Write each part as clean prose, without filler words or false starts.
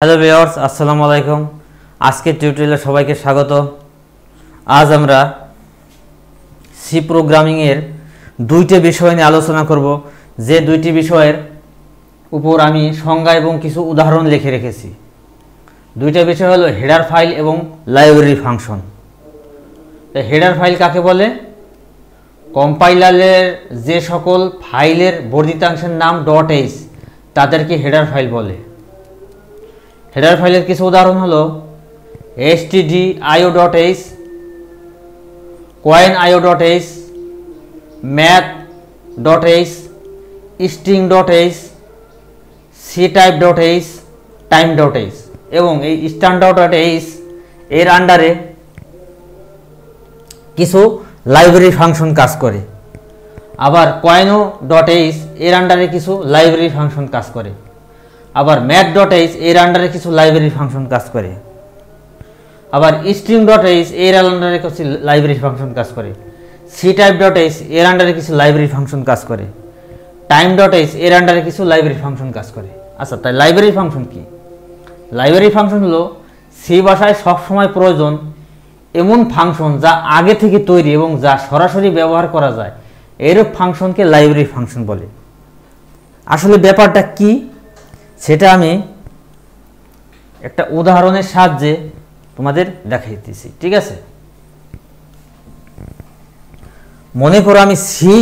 Hello viewers, আসসালামু আলাইকুম। আজকের টিউটোরিয়ালে সবাইকে স্বাগত। আজ আমরা সি প্রোগ্রামিংয়ের দুইটি বিষয় নিয়ে আলোচনা করব, যে দুইটি বিষয়ের উপর আমি সংজ্ঞা এবং কিছু উদাহরণ লিখে রেখেছি। দুইটা বিষয় হলো হেডার ফাইল এবং লাইব্রেরি ফাংশন। হেডার ফাইল কাকে বলে? কম্পাইলারের যে সকল ফাইলের বর্ধিতাংশের নাম .h তাদেরকে হেডার ফাইল বলে। হেডার ফাইলের কিছু উদাহরণ হলো stdio.h, coin.io.h, math.h, string.h, ctype.h, time.h এবং এই standard.h এর আন্ডারে কিছু লাইব্রেরি ফাংশন কাজ করে। আবার coin.h এর আন্ডারে কিছু লাইব্রেরি ফাংশন কাজ করে। আবার math.h এর আন্ডারে কিছু লাইব্রেরি ফাংশন কাজ করে। আবার string.h এর আন্ডারে কিছু লাইব্রেরি ফাংশন কাজ করে। ctype.h এর আন্ডারে কিছু লাইব্রেরি ফাংশন কাজ করে। time.h এর আন্ডারে কিছু লাইব্রেরি ফাংশন কাজ করে। আচ্ছা, তাই লাইব্রেরি ফাংশন কি? লাইব্রেরি ফাংশন হলো সি ভাষায় সবসময় প্রয়োজন এমন ফাংশন যা আগে থেকে তৈরি এবং যা সরাসরি ব্যবহার করা যায়, এরূপ ফাংশনকে লাইব্রেরি ফাংশন বলে। আসলে ব্যাপারটা কি সেটা আমি একটা উদাহরণের সাহায্যে তোমাদের দেখাইতেছি, ঠিক আছে? মনে করো আমি সি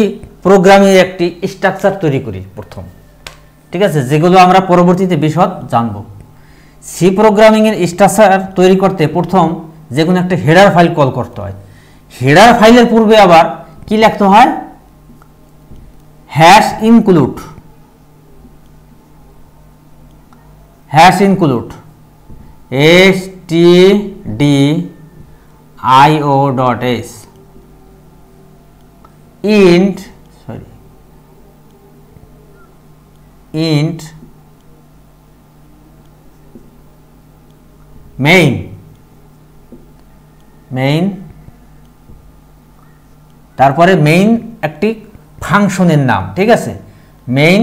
প্রোগ্রামিং একটি স্ট্রাকচার তৈরি করি প্রথম, ঠিক আছে, যেগুলো আমরা পরবর্তীতে বিশদ জানব। সি প্রোগ্রামিং এর স্ট্রাকচার তৈরি করতে প্রথম যে কোনো একটা হেডার ফাইল কল করতে হয়। হেডার ফাইলের পূর্বে আবার কি লিখতে হয়? #include stdio.h int main তারপরে মেইন একটি ফাংশনের নাম, ঠিক আছে? মেইন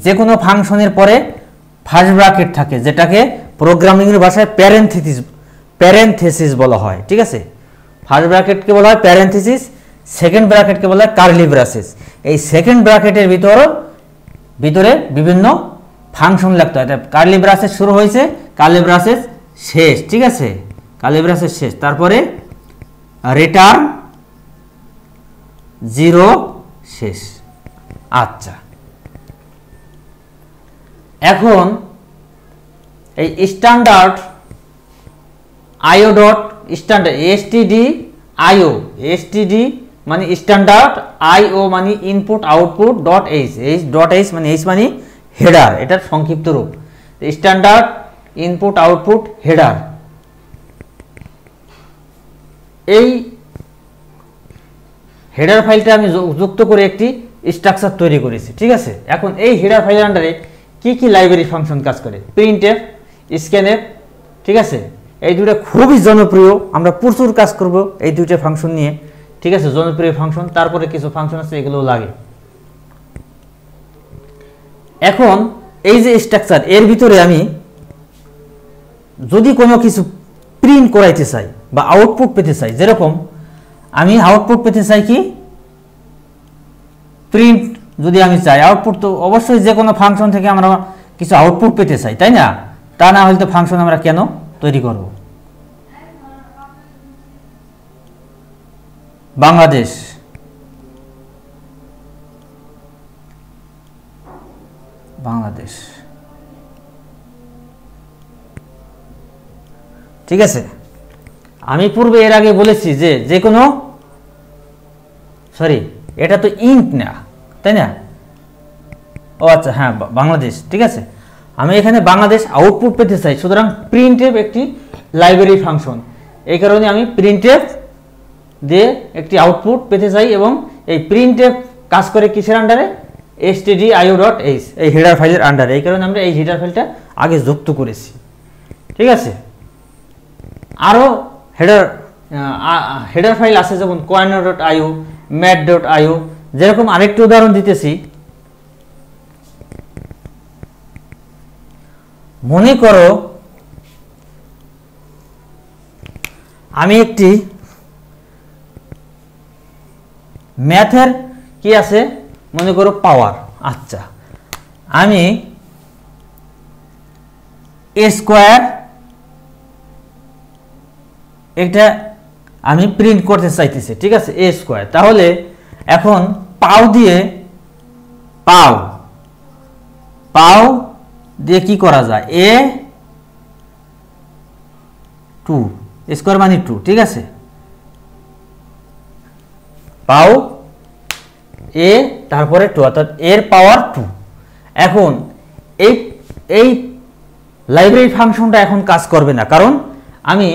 যে কোনো ফাংশনের পরে ফার্স্ট ব্র্যাকেট থাকে, যেটাকে প্রোগ্রামিং এর ভাষায় প্যারেনথেসিস বলা হয়, ঠিক আছে? ফার্স্ট ব্র্যাকেটকে বলা হয় প্যারেনথেসিস, সেকেন্ড ব্র্যাকেটকে বলা হয় কার্লি ব্রেসেস। এই সেকেন্ড ব্র্যাকেটের ভিতরে বিভিন্ন ফাংশন লিখতে হয়। কার্লি ব্রেসেস শুরু হয়েছে, কার্লি ব্রেসেস শেষ, ঠিক আছে? কার্লি ব্রেসেস শেষ, তারপরে রিটার্ন 0 শেষ। আচ্ছা, এখন এই স্ট্যান্ডার্ড std মানে স্ট্যান্ডার্ড, io মানে ইনপুট আউটপুট, .h মানে h মানে হেডার, এটার সংক্ষিপ্ত রূপ। স্ট্যান্ডার্ড ইনপুট আউটপুট হেডার, এই হেডার ফাইলটা আমি যুক্ত করে একটি স্ট্রাকচার তৈরি করেছি, ঠিক আছে? এখন এই হেডার ফাইলের আন্ডারে কি কি লাইব্রেরি ফাংশন কাজ করে? printf, scanf, ঠিক আছে? এই দুটো খুবই জনপ্রিয়, আমরা প্রচুর কাজ করব এই দুইটা ফাংশন নিয়ে, ঠিক আছে? জনপ্রিয় ফাংশন। তারপরে কিছু ফাংশন আছে এগুলো লাগে। এখন এই যে স্ট্রাকচার, এর ভিতরে আমি যদি কোনো কিছু প্রিন্ট করাইতে চাই বা আউটপুট পেতে চাই, যেরকম আমি আউটপুট পেতে চাই কি প্রিন্ট, যদি আমি চাই আউটপুট, তো অবশ্যই যে কোনো ফাংশন থেকে আমরা কিছু আউটপুট পেতে চাই, তাই না? তা না হলে তো ফাংশন আমরা কেন তৈরি করব? বাংলাদেশ, ঠিক আছে? আমি পূর্বে এর আগে বলেছি যে কোনো, সরি এটা তো ইন্ট না, তাই না? ও আচ্ছা, হ্যাঁ, বাংলাদেশ, ঠিক আছে? আমি এখানে বাংলাদেশ আউটপুট পেতে চাই, সুতরাং printf একটি লাইব্রেরি ফাংশন। এই কারণে আমি printf দিয়ে একটি আউটপুট পেতে চাই, এবং এই printf কাজ করে কিসের আন্ডারে? stdio.h এই হেডার ফাইলের আন্ডারে। এই কারণে আমরা এই হেডার ফাইলটা আগে যুক্ত করেছি, ঠিক আছে? আরও হেডার ফাইল আছে, যেমন coin.io, math.io। যেরকম আরেকটি উদাহরণ দিতেছি, মনে করো আমি একটি ম্যাথের কি আছে মনে করো পাওয়ার, আচ্ছা আমি এ স্কোয়ার এটা আমি প্রিন্ট করতে চাইতেছি, ঠিক আছে, এ স্কোয়ার। তাহলে এখন পাও দিয়ে কি করা যায়, এ 2 স্কোয়ার মানে 2, ঠিক আছে, পাও এ তারপরে 2 অর্থাৎ এর পাওয়ার 2। এখন এই লাইব্রেরি ফাংশনটা এখন কাজ করবে না, কারণ আমি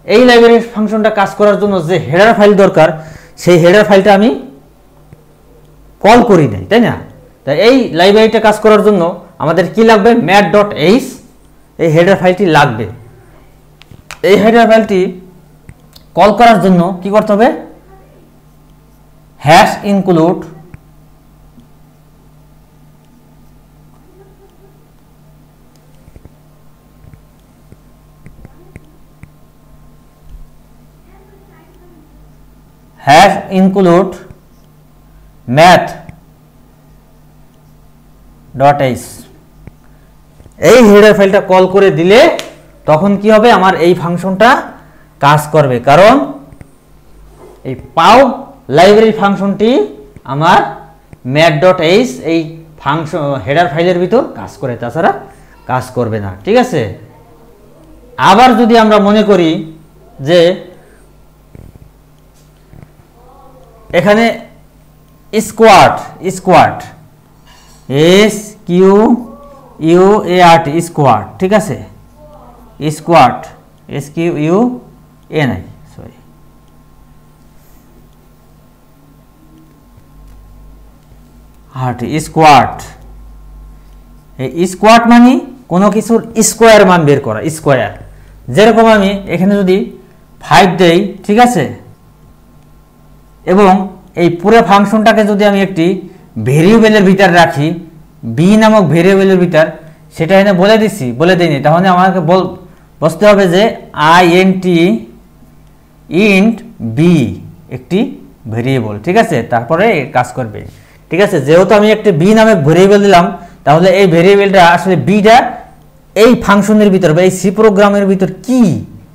এই লাইব্রেরি ফাংশনটা কাজ করার জন্য যে হেডার ফাইল দরকার সেই হেডার ফাইলটা আমি কল করি নাই, তাই না? তাই এই লাইব্রেরিটা কাজ করার জন্য আমাদের কি লাগবে, mat.h এই হেডার ফাইলটি লাগবে। এই হেডার ফাইলটি কল করার জন্য কি করতে হবে, হ্যাশ ইনক্লুড math.h এই হেডার ফাইলটা কল করে দিলে তখন কি হবে, আমার এই ফাংশনটা কাজ করবে, কারণ এই পাও লাইব্রেরি ফাংশনটি আমার mat.h এই ফাংশন হেডার ফাইলের ভিতর কাজ করে, তাছাড়া কাজ করবে না, ঠিক আছে। আবার যদি আমরা মনে করি যে এখানে স্কোয়াড SQUART স্কোয়াড, ঠিক আছে, স্কোয়াড SQUART সরি স্কোয়াড। এই স্কোয়াড মানে কোনো কিছুর স্কোয়ার মান বের করা, স্কোয়ার। যেরকম আমি এখানে যদি 5 দেই, ঠিক আছে, এবং এই পুরো ফাংশনটাকে যদি আমি একটি ভেরিয়েবলের ভিতর রাখি, বি নামক ভেরিয়েবলের ভিতর, সেটা এখানে বলে দিইনি, তাহলে আমাকে বুঝতে হবে যে int বি একটি ভেরিয়েবল, ঠিক আছে, তারপরে কাজ করবে, ঠিক আছে। যেহেতু আমি একটি বি নামে ভেরিয়েবল দিলাম, তাহলে এই ভেরিয়েবলটা আসলে বিটা এই ফাংশনের ভিতর বা এই সি প্রোগ্রামের ভিতর কি,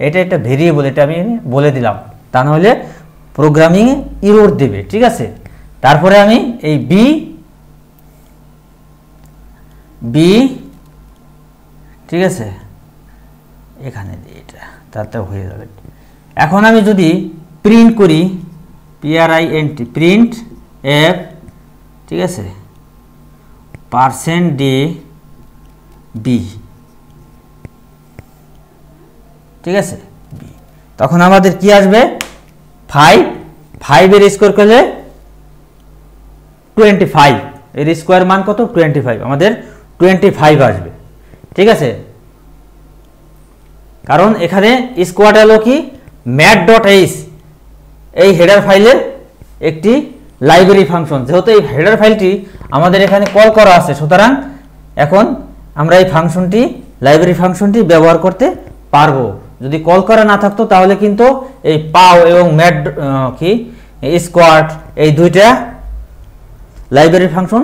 এটা একটা ভেরিয়েবল, এটা আমি বলে দিলাম, তা নাহলে প্রোগ্রামিং এরর দেবে, ঠিক আছে। তারপরে আমি এই বি ঠিক আছে, এখানে দিই, এটা তাতে হয়ে যাবে। এখন আমি যদি প্রিন্ট করি প্রিন্ট এফ, ঠিক আছে, %d b, ঠিক আছে, তখন আমাদের কি আসবে, 5 এর স্কোয়ার করলে 25, এর স্কোয়ার মান কত, 25, আমাদের 25 আসবে, ঠিক আছে। কারণ এখানে স্কোয়াড হলো কি, mat.h এই হেডার ফাইলের একটি লাইব্রেরি ফাংশন, যেহেতু এই হেডার ফাইলটি আমাদের এখানে কল করা আছে, সুতরাং এখন আমরা এই ফাংশনটি লাইব্রেরি ফাংশনটি ব্যবহার করতে পারবো। যদি কল করা না থাকতো তাহলে কিন্তু এই পাও এবং ম্যাট স্কোয়াড এই দুইটা লাইব্রেরি ফাংশন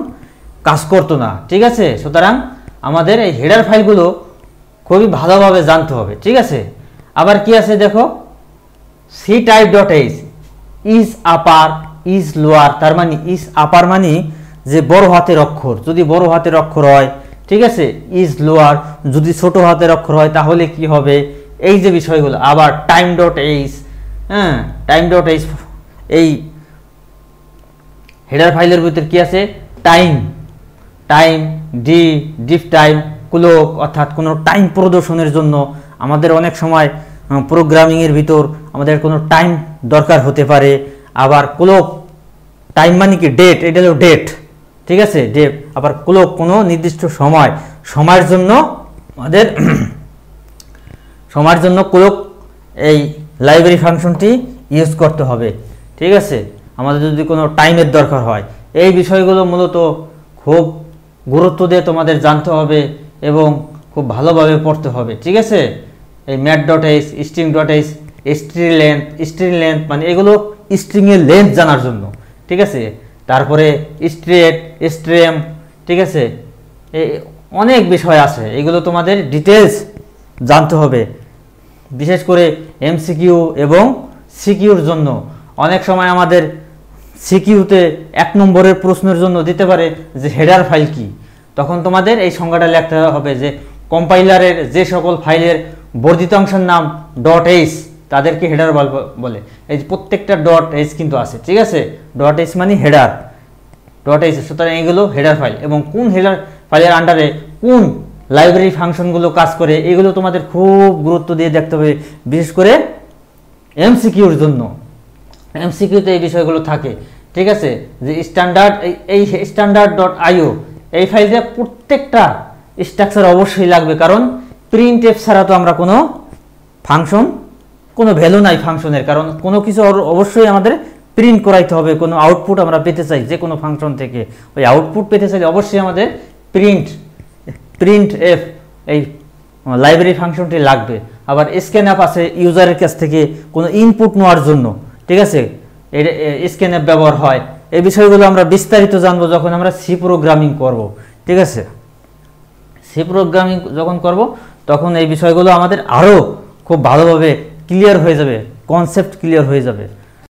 কাজ করতো না, ঠিক আছে। সুতরাং আমাদের এই হেডার ফাইলগুলো খুবই ভালোভাবে জানতে হবে, ঠিক আছে। আবার কি আছে দেখো, ctype.h is upper is lower, তার মানে ইজ আপার মানে যে বড় হাতের অক্ষর, যদি বড় হাতের অক্ষর হয়, ঠিক আছে, ইজ লোয়ার যদি ছোট হাতের অক্ষর হয় তাহলে কি হবে, এই যে বিষয়গুলো। আবার time.h, হ্যাঁ, time.h এই হেডার ফাইলের ভিতর কি আছে, টাইম ডিফ টাইম, ক্লক, অর্থাৎ কোনো টাইম প্রদর্শনের জন্য আমাদের অনেক সময় প্রোগ্রামিংয়ের ভিতর আমাদের কোনো টাইম দরকার হতে পারে। আবার ক্লক টাইম মানে কি, ডেট, এটা হলো ডেট, ঠিক আছে, ডেট। আবার ক্লক কোনো নির্দিষ্ট সময়ের জন্য আমাদের সময়ের জন্য ক্লক এই লাইব্রেরি ফাংশনটি ইউজ করতে হবে, ঠিক আছে, আমাদের যদি কোনো টাইমের দরকার হয়। এই বিষয়গুলো মূলত খুব গুরুত্ব দিয়ে তোমাদের জানতে হবে এবং খুব ভালোভাবে পড়তে হবে, ঠিক আছে। এই mat.h string.h স্ট্রিং লেন্থ মানে এগুলো স্ট্রিংয়ের লেন্থ জানার জন্য, ঠিক আছে। তারপরে স্ট্রেট, স্ট্রেম, ঠিক আছে, অনেক বিষয় আছে, এগুলো তোমাদের ডিটেলস জানতে হবে, বিশেষ করে এমসিকিউ এবং সিকিউর জন্য। অনেক সময় আমাদের সিকিউতে 1 নম্বরের প্রশ্নের জন্য দিতে পারে যে হেডার ফাইল কি, তখন তোমাদের এই সংজ্ঞাটা লিখতে হবে যে কম্পাইলারের যে সকল ফাইলের বর্ধিতাংশের নাম .h তাদেরকে হেডার বলে। এই প্রত্যেকটা .h কিন্তু আছে, ঠিক আছে, .h মানে হেডার, .h, সুতরাং এগুলো হেডার ফাইল। এবং কোন হেডার ফাইলের আন্ডারে কোন লাইব্রেরি ফাংশনগুলো কাজ করে এগুলো তোমাদের খুব গুরুত্ব দিয়ে দেখতে হবে, বিশেষ করে এমসিকিউর জন্য। এমসিকিউতে এই বিষয়গুলো থাকে, ঠিক আছে, যে স্ট্যান্ডার্ড, এই standard.io এই ফাইলে প্রত্যেকটা স্ট্রাকচার অবশ্যই লাগবে, কারণ প্রিন্টএফ ছাড়া তো আমরা কোনো ফাংশন, কোনো ভ্যালু নাই ফাংশনের, কারণ কোনো কিছু অবশ্যই আমাদের প্রিন্ট করাইতে হবে। কোনো আউটপুট আমরা পেতে চাই যে কোনো ফাংশন থেকে, ওই আউটপুট পেতে চাইলে অবশ্যই আমাদের প্রিন্টএফ এই লাইব্রেরি ফাংশনটি লাগবে। আবার স্ক্যানএফ আছে ইউজারের কাছ থেকে কোনো ইনপুট নেওয়ার জন্য, ঠিক আছে, স্ক্যানএফ ব্যবহার হয়। এই বিষয়গুলো আমরা বিস্তারিত জানবো যখন আমরা সি প্রোগ্রামিং করব, ঠিক আছে। সি প্রোগ্রামিং যখন করব তখন এই বিষয়গুলো আমাদের আরও খুব ভালোভাবে ক্লিয়ার হয়ে যাবে, কনসেপ্ট ক্লিয়ার হয়ে যাবে।